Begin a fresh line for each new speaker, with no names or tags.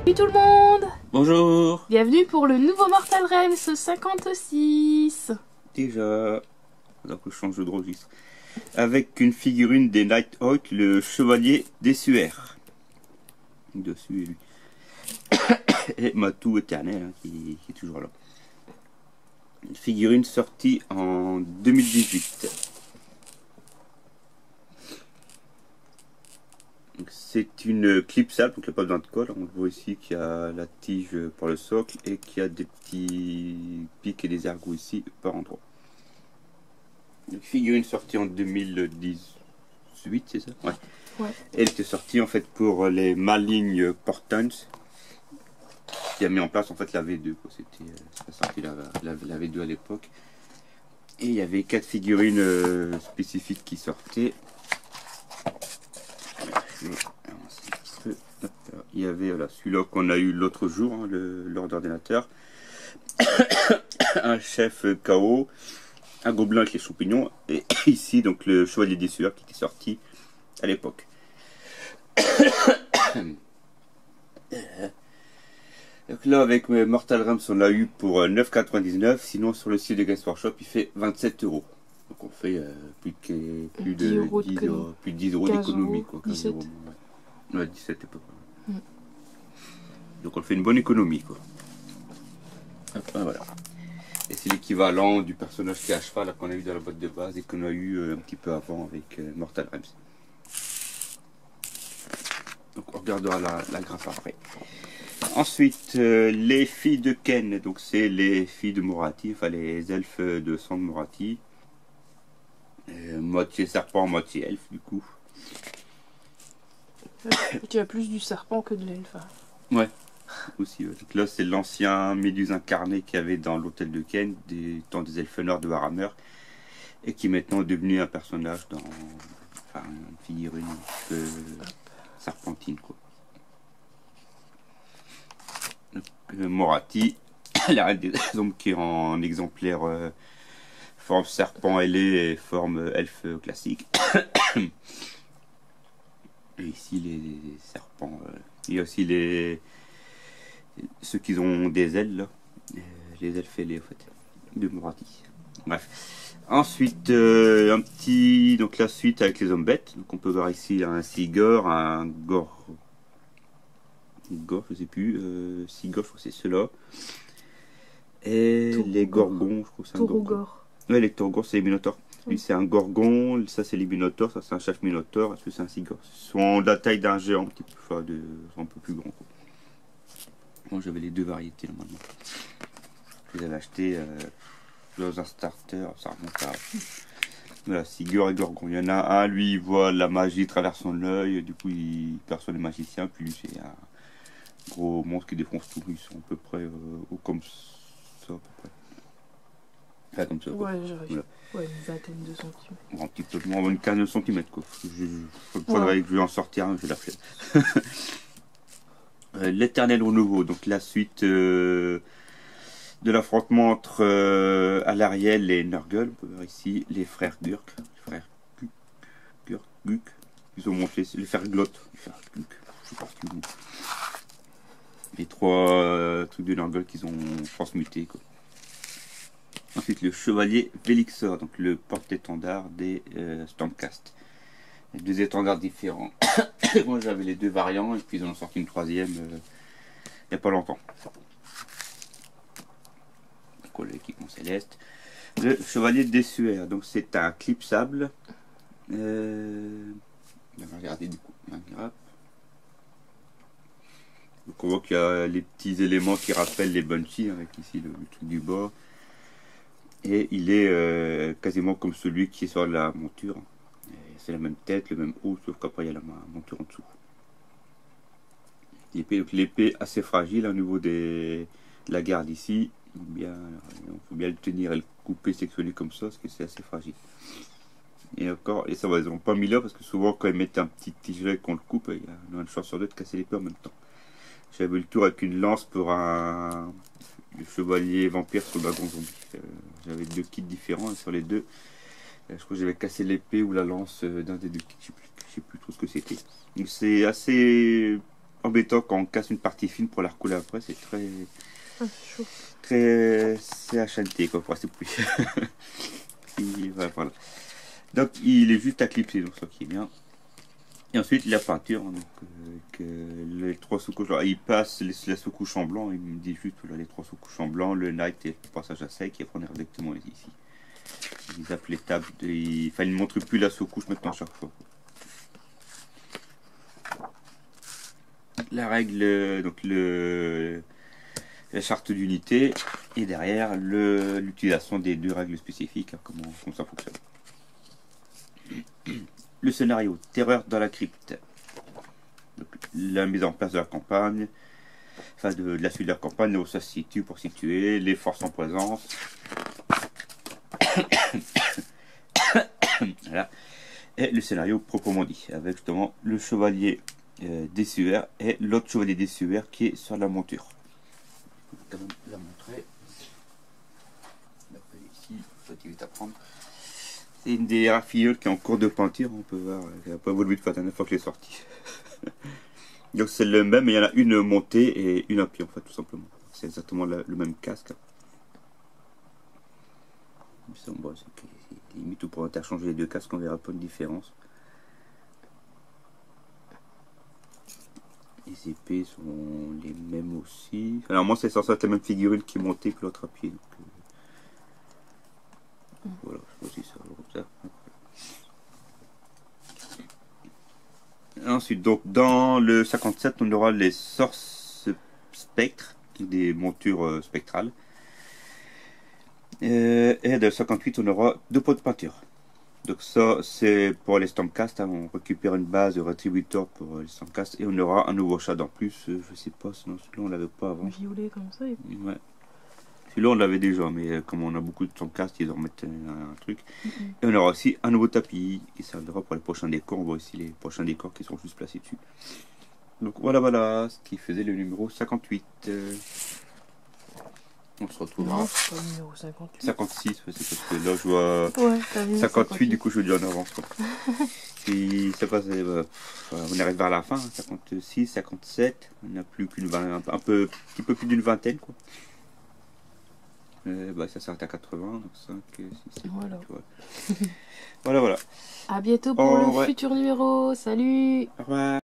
Salut tout le monde!
Bonjour.
Bienvenue pour le nouveau Mortal Realms 56.
Déjà, alors que je change de registre. Avec une figurine des Night Hawk, le chevalier Dessuaire. Dessus et lui. Et Matou éternel hein, qui est toujours là. Une figurine sortie en 2018. C'est une clipsable, donc il n'y a pas besoin de colle. On voit ici qu'il y a la tige pour le socle et qu'il y a des petits pics et des ergots ici par endroit. Une figurine sortie en 2018, c'est ça? Ouais. Elle était sortie en fait pour les Malign Portents qui a mis en place en fait la V2. C'était sorti la V2 à l'époque. Et il y avait 4 figurines spécifiques qui sortaient. Il y avait voilà, celui-là qu'on a eu l'autre jour, hein, lors d'ordinateur. Un chef KO, un gobelin avec les champignons, et ici donc le chevalier des sueurs qui était sorti à l'époque. Donc là avec Mortal Realms on l'a eu pour 9,99 €, sinon sur le site de Games Workshop il fait 27 €. Donc on fait plus de 10 € d'économie.
17.
Ouais, 17 à peu près. Donc on fait une bonne économie quoi. Voilà. Et c'est l'équivalent du personnage qui est à cheval qu'on a eu dans la boîte de base et qu'on a eu un petit peu avant avec Mortal Realms. Donc on regardera la grappe après. Ensuite, les filles de Ken, donc c'est les filles de Moratti, enfin les elfes de sang de Moratti. Moitié serpent, moitié elfe du coup.
Tu as plus du serpent que de l'elfe.
Ouais, aussi. Ouais. Donc là, c'est l'ancien Méduse incarné qu'il y avait dans l'hôtel de Ken, des temps des elfes noirs de Warhammer, et qui est maintenant devenu un personnage dans une figurine serpentine quoi. Donc, Moratti, la reine des ombres qui est en exemplaire forme serpent ailé et forme elfe classique. Et ici les serpents, il y a aussi ceux qui ont des ailes là, les elfes ailés en fait, de Moratti. Bref. Ensuite donc la suite avec les hommes bêtes. Donc on peut voir ici un Sigor, un Gore, je sais plus, Sigor je crois que c'est ceux-là. Et les Gorgons, je crois que c'est un Gorgon. Ouais, les Gorgons c'est les Minotaures. Lui c'est un Gorgon, ça c'est les Minotaures, ça c'est un chef Minotaure, est-ce que c'est un Sigor? Ils sont de la taille d'un géant, un petit peu, enfin un peu plus grand. Moi j'avais les deux variétés normalement. Je les avais achetés dans un starter, ça remonte à... Voilà, Sigor et Gorgon. Il y en a un, lui il voit la magie traversant l'œil, du coup il perçoit les magiciens, puis lui c'est un gros monstre qui défonce tout, ils sont à peu près comme ça à peu près. Enfin comme ça.
Ouais, j'arrive. Voilà. Ouais, une vingtaine de centimètres.
Un petit peu moins, une quinzaine de centimètres quoi. Faudrait que je vais en sortir un, je vais la flemme. L'éternel renouveau, donc la suite de l'affrontement entre Alarielle et Nurgle. On peut voir ici les frères Gurk. Les frères Gurk. Ils ont monté les frères Glot. Les frères Gurk. Je sais pas ce qu'ils ont. Les trois trucs de Nurgle qu'ils ont transmuté quoi. Ensuite le chevalier Velixor, donc le porte-étendard des Stormcast. Les deux étendards différents. Moi j'avais les deux variants et puis ils en ont sorti une troisième il n'y a pas longtemps. Donc l'équipement céleste. Le chevalier Dessuaire, donc c'est un clipsable. On va regarder du coup la grappe. Donc on voit qu'il y a les petits éléments qui rappellent les Bunchy, avec ici le truc du bord. Et il est quasiment comme celui qui est sur la monture. C'est la même tête, le même haut, sauf qu'après il y a la monture en dessous. L'épée assez fragile au niveau de la garde ici. On peut bien le tenir et le couper, sectionner comme ça, parce que c'est assez fragile. Et encore, et ça va, ils n'ont pas mis là, parce que souvent quand ils mettent un petit tigelet qu'on le coupe, il y a une chance sur deux de casser l'épée en même temps. J'avais eu le tour avec une lance pour le chevalier vampire sur le dragon zombie. J'avais deux kits différents et sur les deux. Je crois que j'avais cassé l'épée ou la lance d'un des deux kits. Je sais plus trop ce que c'était. Donc c'est assez embêtant quand on casse une partie fine pour la recouler après. C'est très...
Ah, c'est chaud.
Très... C'est HNT quoi, pour rester plus. Voilà. Donc il est juste à clipser, donc ça qui est bien. Et ensuite la peinture, donc, que les 3 sous-couches, il passe la sous-couche en blanc, il me dit juste là, les 3 sous-couches en blanc, le night et le passage à sec, et après on est directement ici. Ils appellent les tables, il ne montre plus la sous-couche maintenant à chaque fois. La règle, donc la charte d'unité, et derrière l'utilisation des 2 règles spécifiques, hein, comment ça fonctionne. Le scénario, terreur dans la crypte. Donc, la mise en place de la campagne, enfin de la suite de la campagne, où ça se situe pour situer, les forces en présence. Voilà. Et le scénario proprement dit, avec justement le chevalier des suaires et l'autre chevalier des suaires qui est sur la monture. Je vais quand même la montrer. Ici, faut vite apprendre. C'est une des raffioles qui est en cours de peinture, on peut voir, elle n'a pas évolué de la dernière fois qu'elle est sortie. Donc c'est le même, mais il y en a une montée et une à pied en fait, tout simplement. C'est exactement le même casque. Bon, c'est limite pour interchanger les 2 casques, on verra pas une différence. Les épées sont les mêmes aussi. Alors moi c'est censé être la même figurine qui est montée que l'autre à pied. Donc, voilà, je sais pas si ça va comme ça. Ensuite, donc dans le 57, on aura les Source Spectre, des montures spectrales. Et dans le 58, on aura 2 pots de peinture. Donc ça, c'est pour les Stormcast, hein, on récupère une base de Retributor pour les Stormcast, et on aura un nouveau shad en plus, je sais pas, sinon celui-là on l'avait pas avant.
Violet comme ça. Et...
Ouais. Celui-là on l'avait déjà, mais comme on a beaucoup de Stormcast, ils en remettent un truc. Et on aura aussi un nouveau tapis qui servira pour les prochains décors, on voit ici les prochains décors qui sont juste placés dessus. Donc voilà, ce qui faisait le numéro 58. On se retrouvera.
Non, c'est pas le numéro 58.
56, c'est parce que là je vois 58, du coup je le dis en avance. Quoi. Puis ça passe, on arrive vers la fin, 56, 57, on n'a plus qu'une un petit peu plus d'une vingtaine. Quoi. Ça s'arrête à 80, donc 5, 6, 7,
voilà.
Voilà.
À bientôt pour le futur numéro. Salut!
Au revoir.